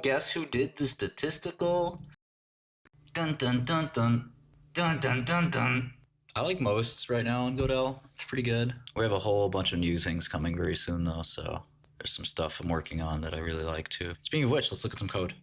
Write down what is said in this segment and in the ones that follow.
guess who did the statistical? Dun dun dun dun. Dun dun dun dun. I like most right now on Godel. It's pretty good. We have a whole bunch of new things coming very soon though, so there's some stuff I'm working on that I really like too. Speaking of which, let's look at some code.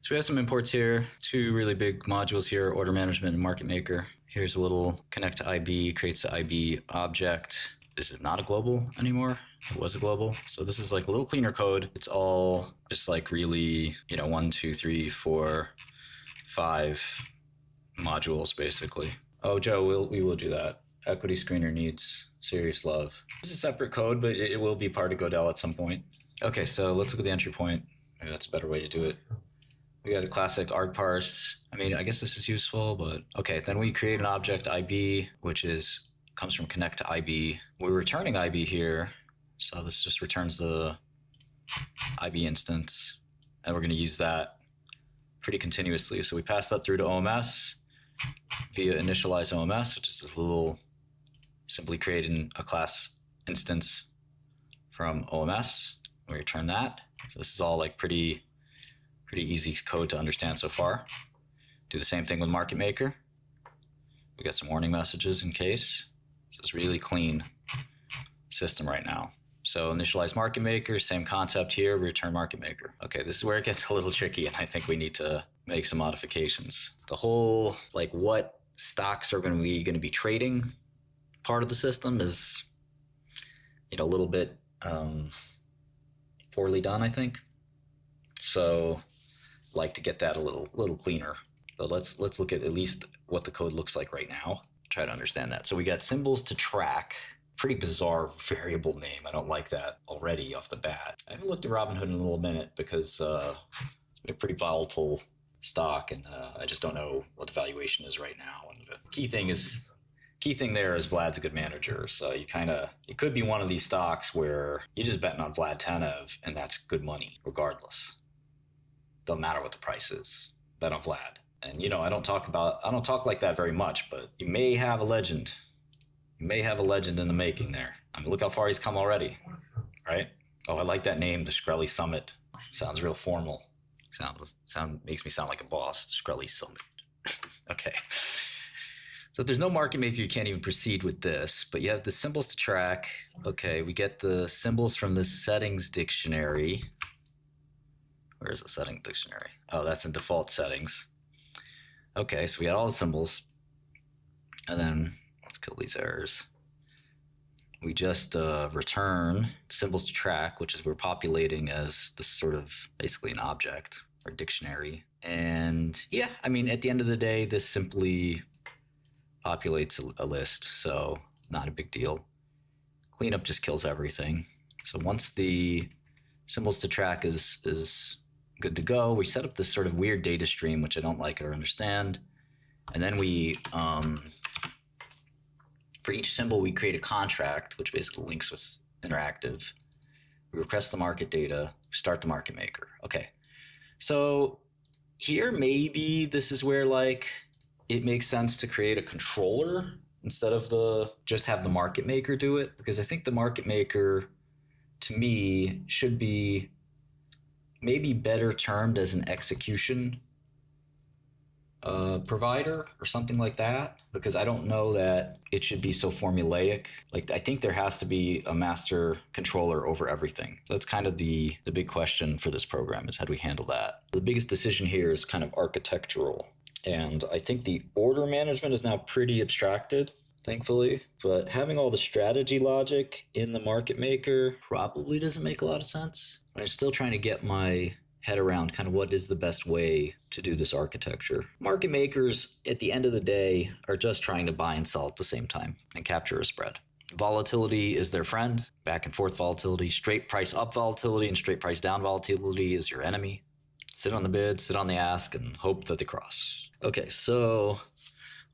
So we have some imports here, two really big modules here, order management and market maker. Here's a little connect to IB, creates the IB object. This is not a global anymore. It was a global. So this is like a little cleaner code. It's all just like really, 1, 2, 3, 4, 5 modules basically. Oh, Joe, we will do that. Equity screener needs serious love. This is a separate code, but it will be part of Godel at some point. Okay, so let's look at the entry point. Maybe that's a better way to do it. We got the classic argparse. I mean, I guess this is useful, but okay. Then we create an object IB, which comes from connect to IB. We're returning IB here. So this just returns the IB instance, and we're going to use that pretty continuously. So we pass that through to OMS via initialize OMS, which is this little simply creating a class instance from OMS. We return that. So this is all like pretty easy code to understand so far. Do the same thing with market maker. We got some warning messages in case. This is really clean system right now. So initialize market maker, same concept here, return market maker. Okay, this is where it gets a little tricky, and I think we need to make some modifications. The whole like what stocks are going to be trading part of the system is a little bit poorly done, I think. So I'd like to get that a little cleaner. So let's look at least what the code looks like right now. Try to understand that. So we got symbols to track. Pretty bizarre variable name. I don't like that already off the bat. I haven't looked at Robinhood in a little minute because it's a pretty volatile stock, and I just don't know what the valuation is right now. And the key thing there is Vlad's a good manager. So it could be one of these stocks where you're just betting on 𝗏𝗏𝗏, and that's good money regardless. Don't matter what the price is. Bet on Vlad. And I don't talk like that very much, but you may have a legend. You may have a legend in the making there. I mean, look how far he's come already, right? Oh, I like that name, the Shkreli Summit. Sounds real formal. Makes me sound like a boss, the Shkreli Summit. Okay. So if there's no market maker, you can't even proceed with this, but you have the symbols to track. Okay, we get the symbols from the settings dictionary. Where's the settings dictionary? Oh, that's in default settings. Okay, so we got all the symbols. And then let's kill these errors. We just return symbols to track, which is we're populating as this sort of basically an object or dictionary. And yeah, I mean, at the end of the day, this simply populates a list, so not a big deal. Cleanup just kills everything. So once the symbols to track is good to go, we set up this sort of weird data stream, which I don't like or understand. And then we, for each symbol, we create a contract, which basically links with interactive. We request the market data, start the market maker. Okay, so here maybe this is where like it makes sense to create a controller instead of just have the market maker do it, because I think the market maker to me should be maybe better termed as an execution provider or something like that, because I don't know that it should be so formulaic. Like, I think there has to be a master controller over everything. So that's kind of the big question for this program, is how do we handle that? The biggest decision here is kind of architectural. And I think the order management is now pretty abstracted, thankfully, but having all the strategy logic in the market maker probably doesn't make a lot of sense. I'm still trying to get my head around kind of what is the best way to do this architecture. Market makers, at the end of the day, are just trying to buy and sell at the same time and capture a spread. Volatility is their friend, back and forth volatility. Straight price up volatility and straight price down volatility is your enemy. Sit on the bid, sit on the ask, and hope that they cross. Okay, so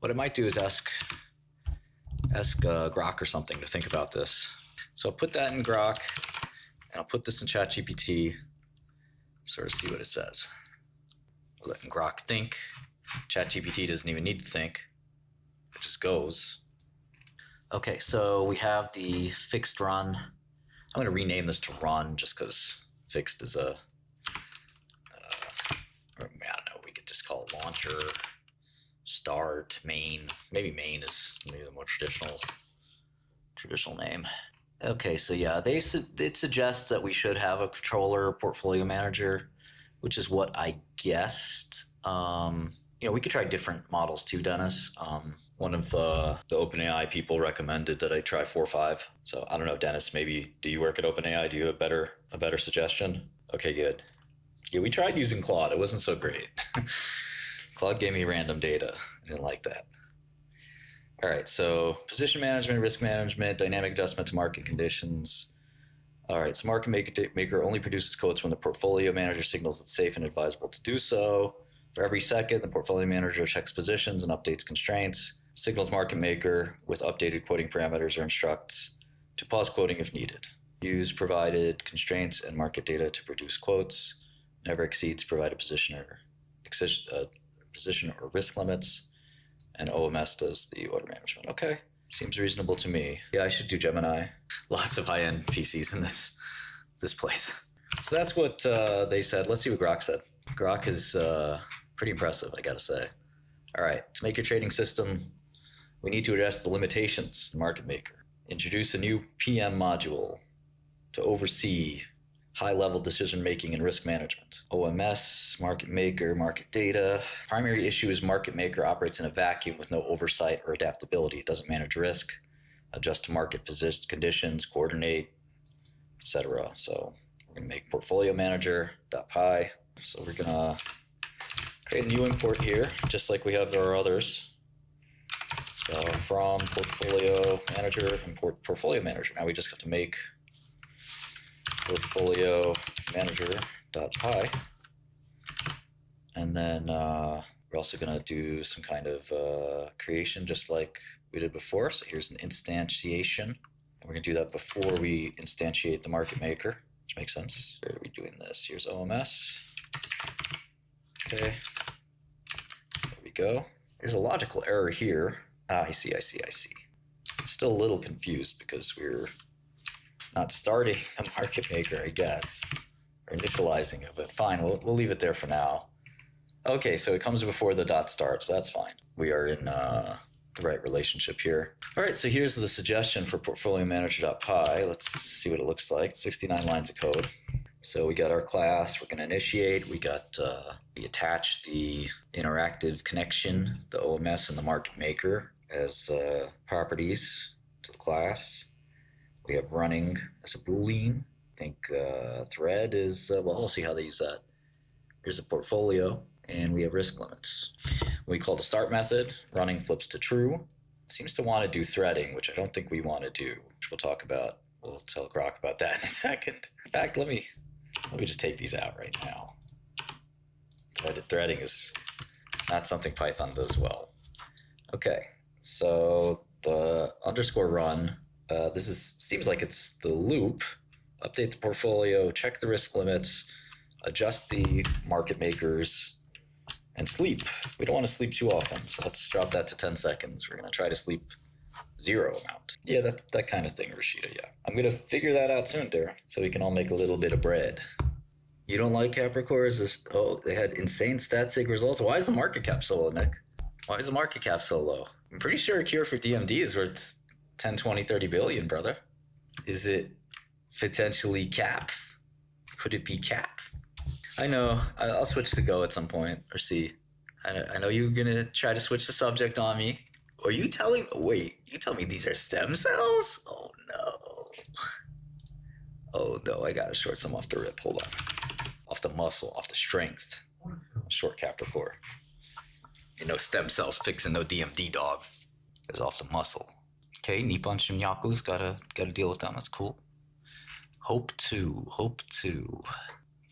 what I might do is ask Grok or something to think about this. So I'll put that in Grok, and I'll put this in ChatGPT, sort of see what it says. We're letting Grok think. ChatGPT doesn't even need to think. It just goes. Okay, so we have the fixed run. I'm going to rename this to run just because fixed is a master, start, main. Maybe main is maybe the more traditional name. Okay, so yeah, it suggests that we should have a controller or portfolio manager, which is what I guessed. We could try different models too, Dennis. One of the OpenAI people recommended that I try 4.5. So I don't know, Dennis, maybe do you work at OpenAI? Do you have a better suggestion? Okay, good. Yeah, we tried using Claude. It wasn't so great. Claude gave me random data. I didn't like that. All right, so position management, risk management, dynamic adjustment to market conditions. All right, so market maker only produces quotes when the portfolio manager signals it's safe and advisable to do so. For every second, the portfolio manager checks positions and updates constraints, signals market maker with updated quoting parameters, or instructs to pause quoting if needed. Use provided constraints and market data to produce quotes. Never exceeds provided position or risk limits. And OMS does the order management. Okay, seems reasonable to me. Yeah, I should do Gemini. Lots of high-end PCs in this place. So that's what they said. Let's see what Grok said. Grok is pretty impressive, I gotta say. All right, to make your trading system, we need to address the limitations in market maker. Introduce a new PM module to oversee high-level decision-making and risk management. OMS, market maker, market data. Primary issue is market maker operates in a vacuum with no oversight or adaptability. It doesn't manage risk, adjust to market conditions, coordinate, etc. So we're gonna make portfolio manager.py. So we're gonna create a new import here, just like we have our others. So from portfolio manager, import portfolio manager. Now we just have to make portfolio manager.py. And then we're also gonna do some kind of creation just like we did before. So here's an instantiation. And we're gonna do that before we instantiate the market maker, which makes sense. Where are we doing this? Here's OMS. Okay, there we go. There's a logical error here. I see. I'm still a little confused because we're not starting a market maker, I guess, or initializing it, but fine, we'll leave it there for now. Okay, so it comes before the dot start, so that's fine. We are in the right relationship here. All right, so here's the suggestion for portfolio manager.py. Let's see what it looks like. 69 lines of code. So we got our class, we're gonna initiate, we attach the interactive connection, the OMS and the market maker as properties to the class. We have running as a Boolean. I think thread is, we'll see how they use that. Here's a portfolio, and we have risk limits. We call the start method, running flips to true. It seems to want to do threading, which I don't think we want to do, which we'll talk about. We'll tell Grok about that in a second. In fact, let me just take these out right now. Threading is not something Python does well. Okay, so the underscore run, seems like it's the loop. Update the portfolio, check the risk limits, adjust the market makers, and sleep. We don't want to sleep too often, so let's drop that to 10 seconds. We're going to try to sleep 0 amount. Yeah, that kind of thing, Rashida, yeah. I'm going to figure that out soon, Dara, so we can all make a little bit of bread. You don't like Capricor? Oh, they had insane stat-sig results. Why is the market cap so low, Nick? Why is the market cap so low? I'm pretty sure a cure for DMD is worth 10, 20, 30 billion, brother. Is it potentially cap? Could it be cap? I know. I'll switch to Go at some point, or C. I know you're going to try to switch the subject on me. Are you telling... Wait, you tell me these are stem cells? Oh, no. Oh, no, I got to short some off the rip. Hold on. Off the muscle, off the strength. Short Capricor. You know, stem cells fixing no DMD, dog. It's off the muscle. Okay, 𝗏𝗏𝗏𝗏𝗏𝗏's gotta deal with them. That's cool. Hope 2.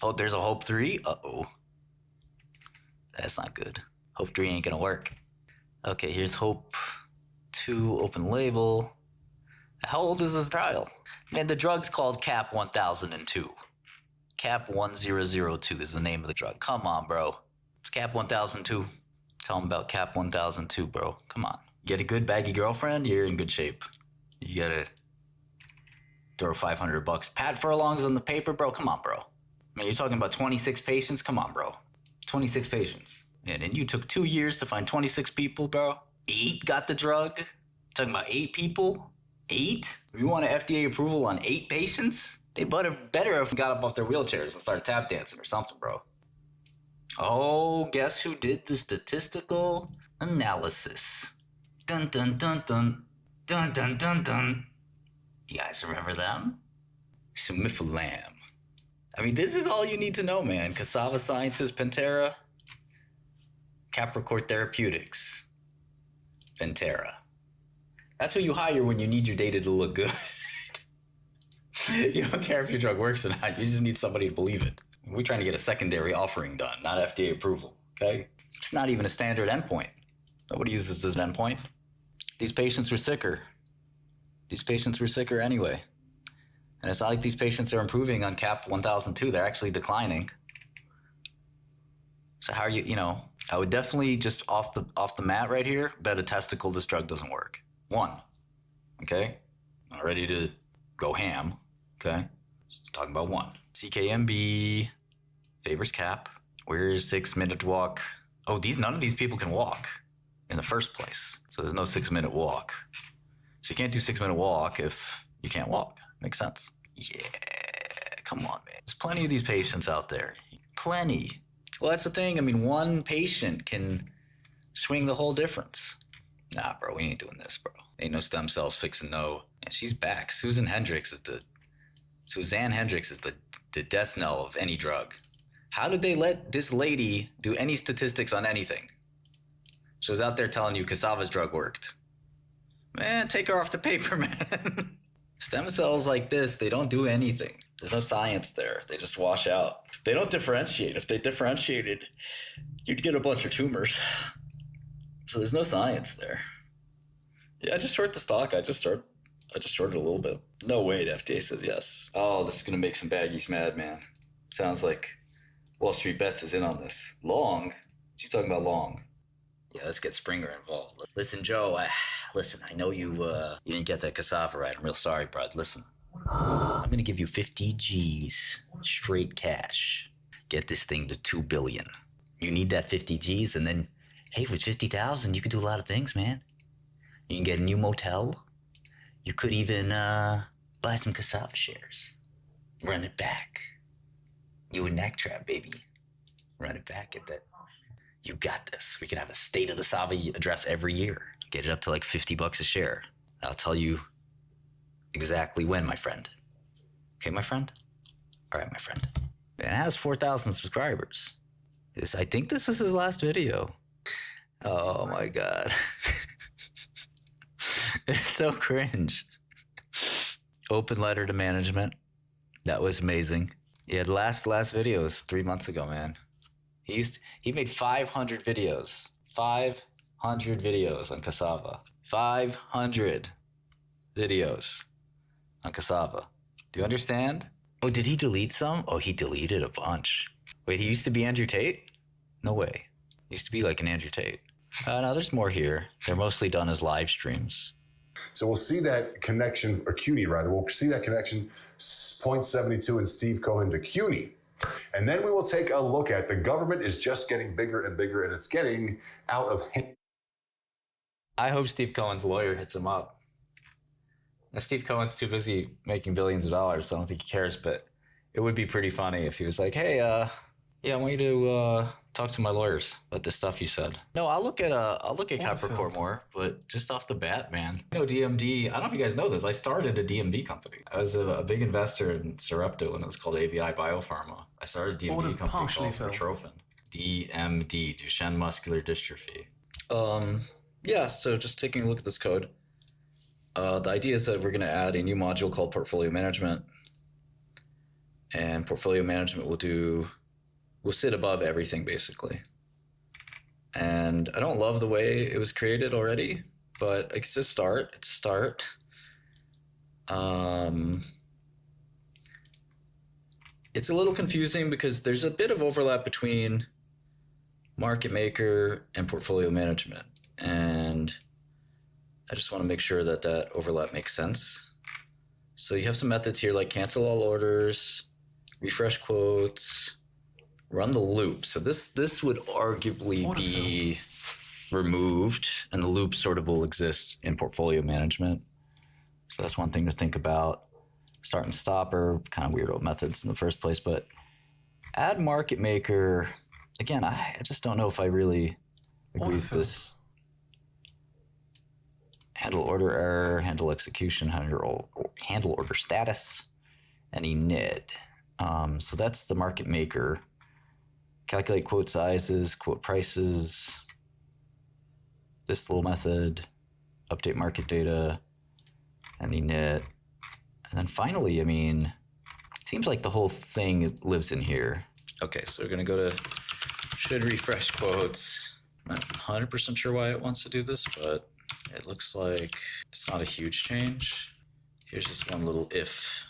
Oh, there's a Hope 3? Uh-oh. That's not good. Hope 3 ain't gonna work. Okay, here's Hope 2, open label. How old is this trial? Man, the drug's called CAP 1002. CAP 1002 is the name of the drug. Come on, bro. It's CAP 1002. Tell them about CAP 1002, bro. Come on. Get a good baggy girlfriend, you're in good shape. You gotta throw $500. Pat Furlong's on the paper, bro. Come on, bro. Man, you're talking about 26 patients? Come on, bro. 26 patients. And then you took 2 years to find 26 people, bro. 8 got the drug. Talking about 8 people? 8? You want an FDA approval on 8 patients? They better have got up off their wheelchairs and started tap dancing or something, bro. Oh, guess who did the statistical analysis? Dun dun dun dun. Dun dun dun dun. You guys remember them? 𝗠𝗵𝗏. I mean, this is all you need to know, man. Cassava Sciences, Pantera. Capricor Therapeutics. Pantera. That's who you hire when you need your data to look good. You don't care if your drug works or not. You just need somebody to believe it. We're trying to get a secondary offering done, not FDA approval, okay? It's not even a standard endpoint. Nobody uses this endpoint. These patients were sicker. These patients were sicker anyway. And it's not like these patients are improving on CAP 1002. They're actually declining. So how are you, I would definitely just off the mat right here, bet a testicle this drug doesn't work. 1, okay? Not ready to go ham, okay? Just talking about 1. CKMB, favors CAP. Where's 6-minute walk? Oh, none of these people can walk in the first place. So there's no 6-minute walk. So you can't do 6-minute walk if you can't walk. Makes sense. Yeah, come on, man. There's plenty of these patients out there. Plenty. Well, that's the thing. I mean, 1 patient can swing the whole difference. Nah, bro, we ain't doing this, bro. Ain't no stem cells fixing no. And she's back. Suzanne Hendricks is the death knell of any drug. How did they let this lady do any statistics on anything? She was out there telling you Cassava's drug worked. Man, take her off the paper, man. Stem cells like this, they don't do anything. There's no science there. They just wash out. They don't differentiate. If they differentiated, you'd get a bunch of tumors. So there's no science there. Yeah, I just short the stock. I just shorted a little bit. No way the FDA says yes. Oh, this is going to make some baggies mad, man. Sounds like Wall Street Bets is in on this. Long? What you talking about long? Yeah, let's get Springer involved. Listen, Joe, I know you didn't get that cassava right. I'm real sorry, bud. Listen, I'm going to give you 50 G's straight cash. Get this thing to 2 billion. You need that 50 G's, and then, hey, with 50,000, you could do a lot of things, man. You can get a new motel. You could even buy some cassava shares. Run it back. You and 𝗥𝗏𝗏, baby. Run it back. Get that. You got this. We can have a state of the Sava address every year. Get it up to like $50 a share. I'll tell you exactly when, my friend. Okay, my friend? All right, my friend. It has 4,000 subscribers. I think this is his last video. Oh my God. It's so cringe. Open letter to management. That was amazing. Yeah, the last video was 3 months ago, man. He made 500 videos. 500 videos on cassava. 500 videos on cassava. Do you understand? Oh, did he delete some? Oh, he deleted a bunch. Wait, he used to be Andrew Tate? No way. He used to be like an Andrew Tate. No, there's more here. They're mostly done as live streams. So we'll see that connection, or CUNY rather, we'll see that connection, 0.72 and Steve Cohen to CUNY. And then we will take a look at the government is just getting bigger and bigger, and it's getting out of hand. I hope Steve Cohen's lawyer hits him up. Now, Steve Cohen's too busy making billions of dollars, so I don't think he cares, but it would be pretty funny if he was like, hey, yeah, I want you to talk to my lawyers about the stuff you said. No, I'll look at Capricor more, but just off the bat, man. DMD, I don't know if you guys know this, I started a DMD company. I was a big investor in Sarepta when it was called 𝗖𝗵𝗄𝗊𝗲. I started a DMD company called Cortrophin. DMD, Duchenne Muscular Dystrophy. Yeah, so just taking a look at this code. The idea is that we're going to add a new module called Portfolio Management. And Portfolio Management will sit above everything, basically. And I don't love the way it was created already, but it's a start. It's a start. It's a little confusing because there's a bit of overlap between market maker and portfolio management. And I just want to make sure that that overlap makes sense. So you have some methods here like cancel all orders, refresh quotes, run the loop. So this would arguably be removed, and the loop sort of will exist in portfolio management. So that's one thing to think about. Start and stop are kind of weird old methods in the first place, but add market maker, again, I just don't know if I really agree with this. Handle order error, handle execution, handle order status, and init. So that's the market maker. Calculate quote sizes, quote prices, this little method, update market data, and init. And then finally, I mean, it seems like the whole thing lives in here. Okay, so we're gonna go to should refresh quotes. I'm not 100% sure why it wants to do this, but it looks like it's not a huge change. Here's just one little if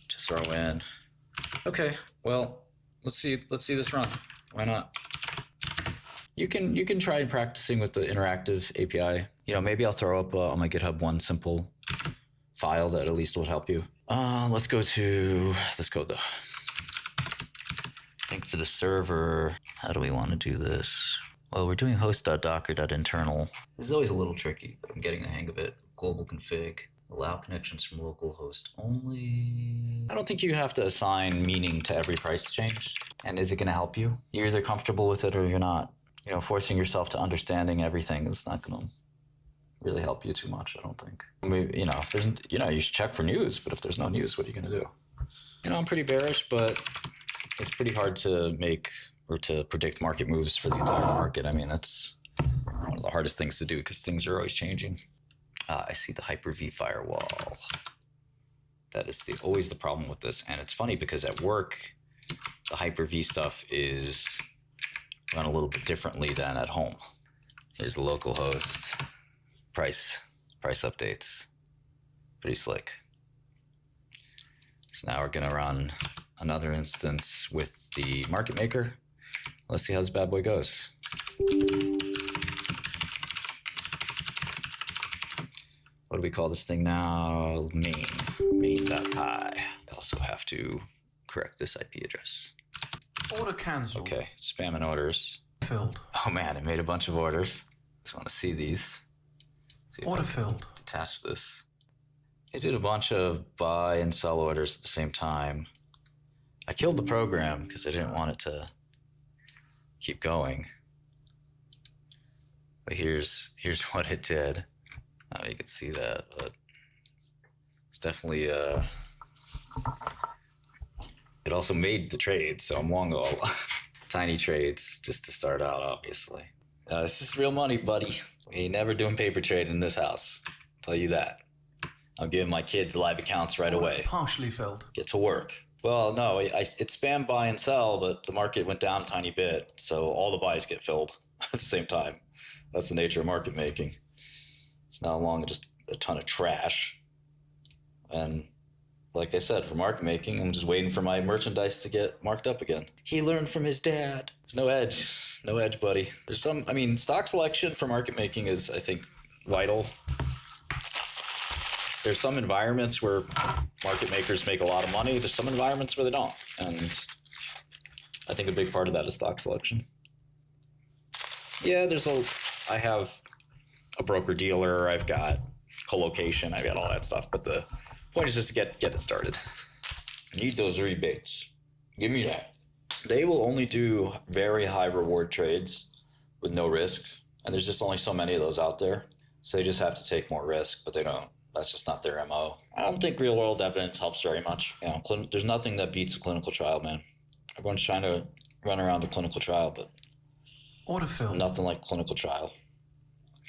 to throw in. Okay, well, let's see this run. Why not? You can try practicing with the interactive API. You know, maybe I'll throw up on my GitHub one simple file that at least will help you. Let's go though. I think for the server, how do we want to do this? Well, we're doing host.docker.internal. This is always a little tricky, but I'm getting the hang of it. Global config, allow connections from local host only. I don't think you have to assign meaning to every price change. And is it going to help you? You're either comfortable with it or you're not. You know, forcing yourself to understanding everything is not going to really help you too much, I don't think. Maybe, you know, if there's, you know, you should check for news, but if there's no news, what are you going to do? You know, I'm pretty bearish, but it's pretty hard to make or to predict market moves for the entire market. I mean, that's one of the hardest things to do because things are always changing. I see the Hyper-V firewall. That is always the problem with this. And it's funny because at work, the Hyper-V stuff is run a little bit differently than at home. Here's the local host, price updates, pretty slick. So now we're gonna run another instance with the market maker. Let's see how this bad boy goes. What do we call this thing now? main.py. I also have to correct this IP address. Order cancelled. Okay, spamming orders. Filled. Oh man, it made a bunch of orders. Just want to see these. See if Order I can filled. detach this. It did a bunch of buy and sell orders at the same time. I killed the program because I didn't want it to keep going. But here's what it did. You can see that, but it's definitely it also made the trade, so I'm long all tiny trades just to start out, obviously. This is real money, buddy. We ain't never doing paper trade in this house. I'll tell you that. I'm giving my kids live accounts right away. Partially filled. Get to work. Well, no, it spammed buy and sell, but the market went down a tiny bit, so all the buys get filled at the same time. That's the nature of market making. It's not long just a ton of trash. And like I said, for market making, I'm just waiting for my merchandise to get marked up again. He learned from his dad. There's no edge. No edge, buddy. There's some, I mean, stock selection for market making is, I think, vital. There's some environments where market makers make a lot of money. There's some environments where they don't. And I think a big part of that is stock selection. Yeah, I have a broker dealer, I've got colocation, I've got all that stuff. But the point is just to get it started. Need those rebates. Give me that. They will only do very high reward trades with no risk. And there's just only so many of those out there. So they just have to take more risk, but they don't. That's just not their MO. I don't think real world evidence helps very much. You know, there's nothing that beats a clinical trial, man. Everyone's trying to run around a clinical trial, but Order filled. Nothing like clinical trial.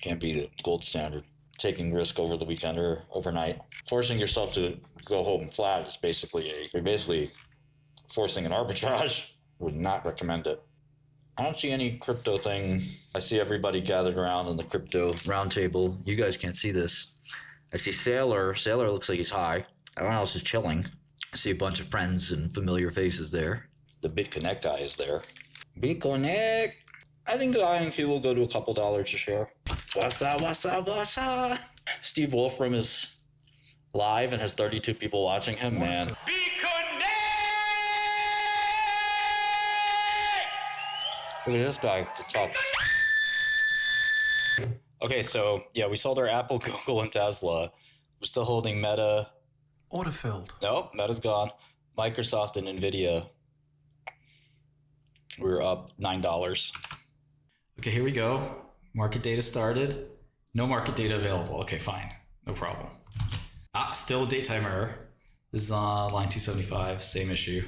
Can't beat it. Gold standard. Taking risk over the weekend or overnight. Forcing yourself to go home flat is you're basically forcing an arbitrage. Would not recommend it. I don't see any crypto thing. I see everybody gathered around in the crypto roundtable. You guys can't see this. I see Sailor. Sailor looks like he's high. Everyone else is chilling. I see a bunch of friends and familiar faces there. The BitConnect guy is there. BitConnect. I think the INQ will go to a couple dollars a share. What's up, what's up, what's up? Steve Wolfram is live and has 32 people watching him, man. Look at this guy, the top. Okay, so yeah, we sold our Apple, Google, and Tesla. We're still holding Meta. Order filled. Nope, Meta's gone. Microsoft and Nvidia. We're up $9. Okay, here we go. Market data started. No market data available. Okay, fine. No problem. Still a date time error. This is on line 275, same issue.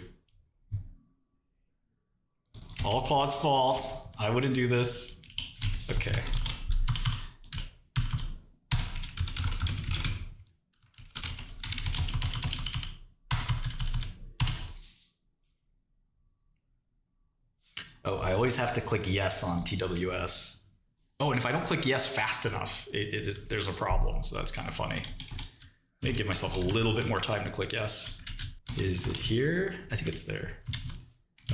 All Claude's fault. I wouldn't do this. Okay. Oh, I always have to click yes on TWS. Oh, and if I don't click yes fast enough, there's a problem. So that's kind of funny. Maybe give myself a little bit more time to click yes. Is it here? I think it's there.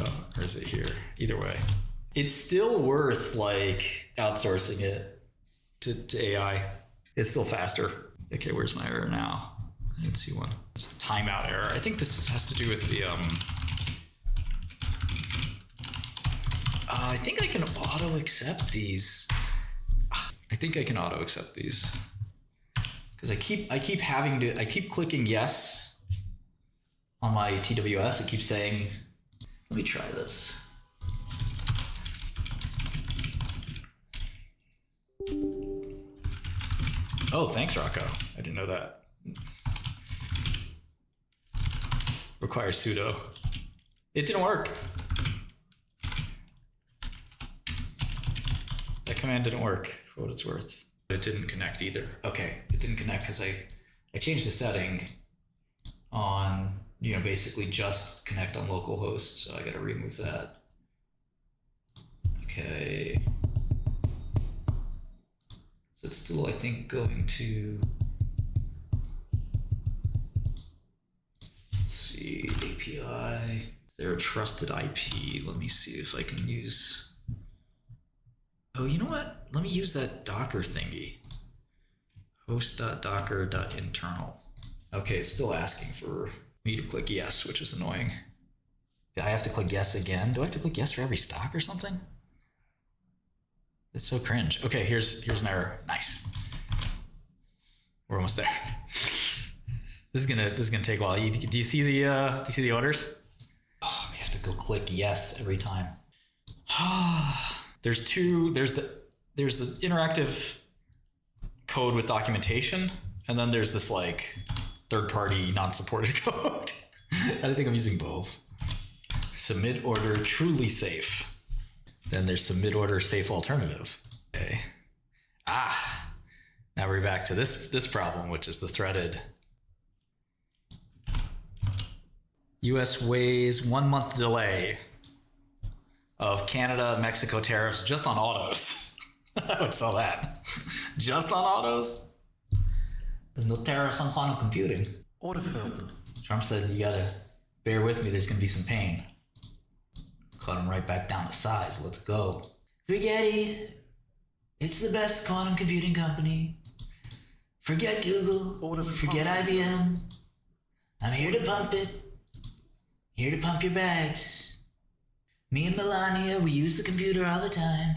Oh, or is it here? Either way. It's still worth like outsourcing it to AI. It's still faster. Okay, where's my error now? I didn't see one. There's a timeout error. I think this has to do with the I think I can auto accept these. I think I can auto accept these because I keep clicking yes on my TWS. It keeps saying, let me try this. Oh, thanks, Rocco. I didn't know that. Requires sudo. It didn't work. That command didn't work, for what it's worth. It didn't connect either. Okay, it didn't connect because I changed the setting on, basically just connect on localhost, so I gotta remove that. Okay. So it's still, I think, going to, let's see, API. They're a trusted IP. Let me see if I can use, oh, you know what? Let me use that Docker thingy. Host.docker.internal. Okay, it's still asking for me to click yes, which is annoying. I have to click yes again. Do I have to click yes for every stock or something? It's so cringe. Okay, here's an error. Nice. We're almost there. This is gonna take a while. Do you see the orders? Oh, we have to go click yes every time. There's the interactive code with documentation, and then there's this like third-party non-supported code. I think I'm using both. Submit order truly safe. Then there's submit order safe alternative. Okay. Now we're back to this problem, which is the threaded. US weighs 1 month delay of Canada, Mexico tariffs just on autos. I would sell that. Just on autos? There's no tariffs on quantum computing. Order filled. Trump said, you gotta bear with me, there's gonna be some pain. Cut him right back down to size. Let's go. Spaghetti. It's the best quantum computing company. Forget Google. Forget IBM. I'm here to pump it. Here to pump your bags. Me and Melania, we use the computer all the time.